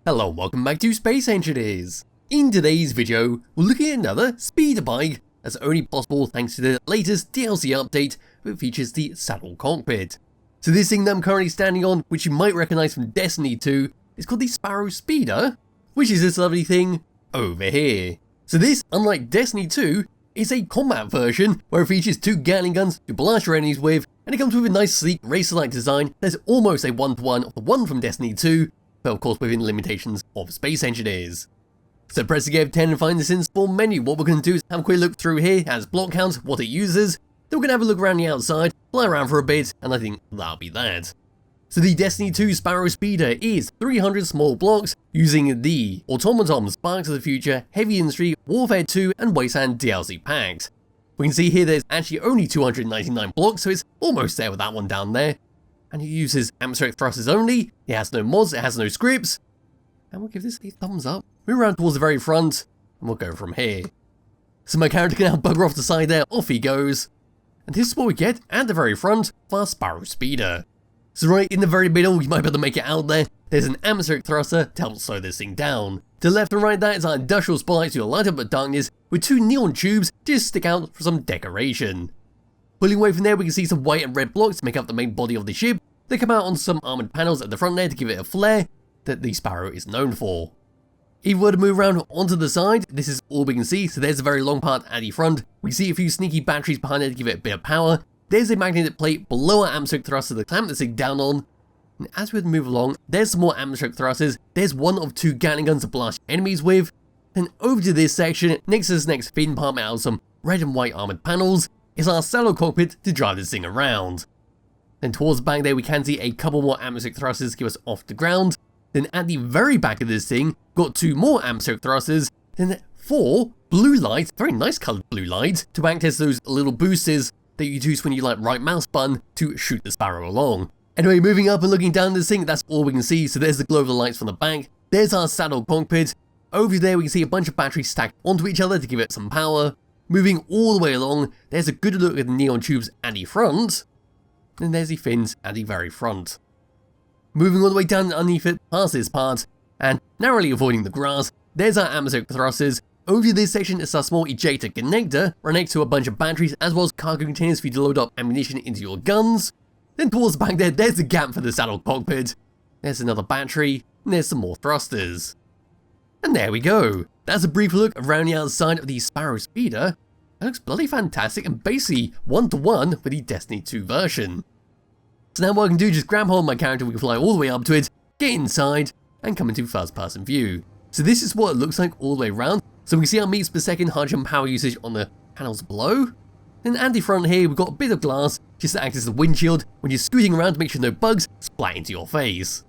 Hello and welcome back to Space Engineers. In today's video, we're looking at another speeder bike that's only possible thanks to the latest DLC update that features the saddle cockpit. So this thing that I'm currently standing on, which you might recognise from Destiny 2, is called the Sparrow Speeder, which is this lovely thing over here. So this, unlike Destiny 2, is a combat version where it features two Gatling guns to blast your enemies with, and it comes with a nice sleek racer-like design that's almost a one-to-one of the one from Destiny 2, but of course within the limitations of Space Engineers. So press the F10 and find this in spawn menu. What we're going to do is have a quick look through here as block count, what it uses, then we're going to have a look around the outside, fly around for a bit, and I think that'll be that. So the Destiny 2 Sparrow Speeder is 300 small blocks using the Automaton, Sparks of the Future, Heavy Industry, Warfare 2 and Wasteland DLC packs. We can see here there's actually only 299 blocks, so it's almost there with that one down there. And it uses atmospheric thrusters only, it has no mods, it has no scripts. And we'll give this a thumbs up. Move around towards the very front, and we'll go from here. So my character can now bugger off the side there, off he goes. And this is what we get at the very front of our Sparrow Speeder. So right in the very middle, you might be able to make it out there, there's an atmospheric thruster to help slow this thing down. To the left and right there is our industrial spotlights to light up the darkness, with two neon tubes just stick out for some decoration. Pulling away from there, we can see some white and red blocks to make up the main body of the ship. They come out on some armoured panels at the front there to give it a flair that the Sparrow is known for. If we were to move around onto the side, this is all we can see, so there's a very long part at the front. We see a few sneaky batteries behind it to give it a bit of power. There's a magnetic plate below our atmospheric thruster to clamp this thing down on. And as we move along, there's some more atmospheric thrusters. There's one of two Gatling guns to blast enemies with. Then over to this section, next to this next fin part out of some red and white armoured panels, is our saddle cockpit to drive this thing around. Then towards the back there we can see a couple more atmospheric thrusters to give us off the ground. Then at the very back of this thing, got two more atmospheric thrusters, then four blue lights, very nice coloured blue lights, to act as those little boosters that you use when you right mouse button to shoot the Sparrow along. Anyway, moving up and looking down this thing, that's all we can see, so there's the glow of the lights from the back, there's our saddle cockpit. Over there we can see a bunch of batteries stacked onto each other to give it some power. Moving all the way along, there's a good look at the neon tubes at the front, and there's the fins at the very front. Moving all the way down underneath it, past this part, and narrowly avoiding the grass, there's our atmospheric thrusters. Over to this section is our small ejector connector, right next to a bunch of batteries, as well as cargo containers for you to load up ammunition into your guns. Then towards the back there's the gap for the saddle cockpit. There's another battery, and there's some more thrusters. And there we go. That's a brief look around the outside of the Sparrow Speeder. It looks bloody fantastic and basically one-to-one with the Destiny 2 version. So now what I can do is just grab hold of my character, we can fly all the way up to it, get inside, and come into first-person view. So this is what it looks like all the way around. So we can see our meters per second hydrogen power usage on the panels below. Then at the front here, we've got a bit of glass just to act as the windshield when you're scooting around to make sure no bugs splat into your face.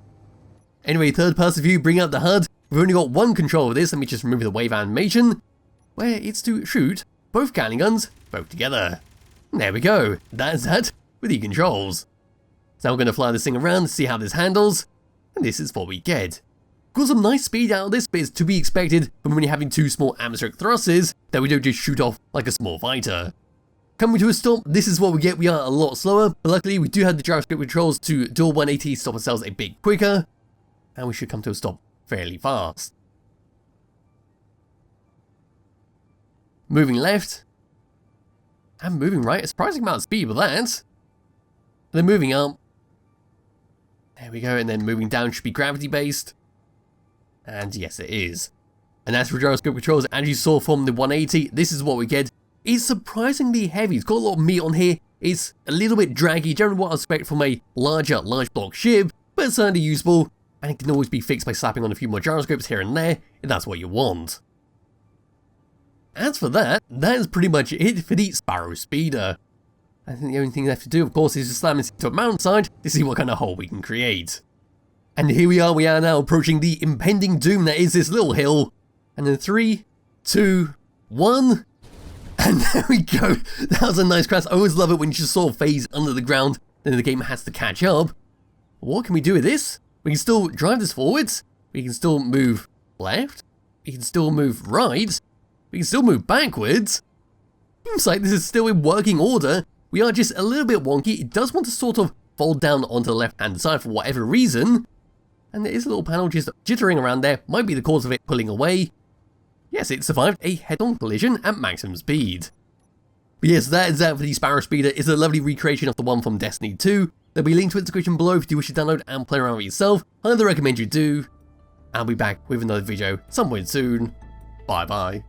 Anyway, third-person view, bring out the HUD. We've only got one control of this, let me just remove the wave animation, where it's to shoot both Gatling guns, both together. And there we go, that's that with the controls. So now we're going to fly this thing around to see how this handles, and this is what we get. Got some nice speed out of this, but it's to be expected from when you're having two small atmospheric thrusters that we don't just shoot off like a small fighter. Coming to a stop, this is what we get. We are a lot slower, but luckily we do have the gyroscope controls to do a 180 stop ourselves a bit quicker, and we should come to a stop fairly fast. Moving left, and moving right, a surprising amount of speed with that. And then moving up, there we go, and then moving down should be gravity based. And yes, it is. And as for gyroscope controls, as you saw from the 180, this is what we get. It's surprisingly heavy, it's got a lot of meat on here, it's a little bit draggy, generally what I expect from a large block ship, but it's certainly useful, and it can always be fixed by slapping on a few more gyroscopes here and there, if that's what you want. As for that is pretty much it for the Sparrow Speeder. I think the only thing left to do, of course, is to slam this into a mountainside to see what kind of hole we can create. And here we are now approaching the impending doom that is this little hill. And in 3, 2, 1, and there we go. That was a nice crash. I always love it when you just sort of phase under the ground, then the game has to catch up. What can we do with this? We can still drive this forwards. We can still move left. We can still move right. We can still move backwards. Seems like this is still in working order. We are just a little bit wonky. It does want to sort of fold down onto the left-hand side for whatever reason. and there is a little panel just jittering around there, might be the cause of it pulling away. Yes, it survived a head-on collision at maximum speed. But yes, that is that for the Sparrow Speeder. It's a lovely recreation of the one from Destiny 2. There'll be a link to it in the description below if you wish to download and play around with yourself. I highly recommend you do. I'll be back with another video some point soon. Bye bye.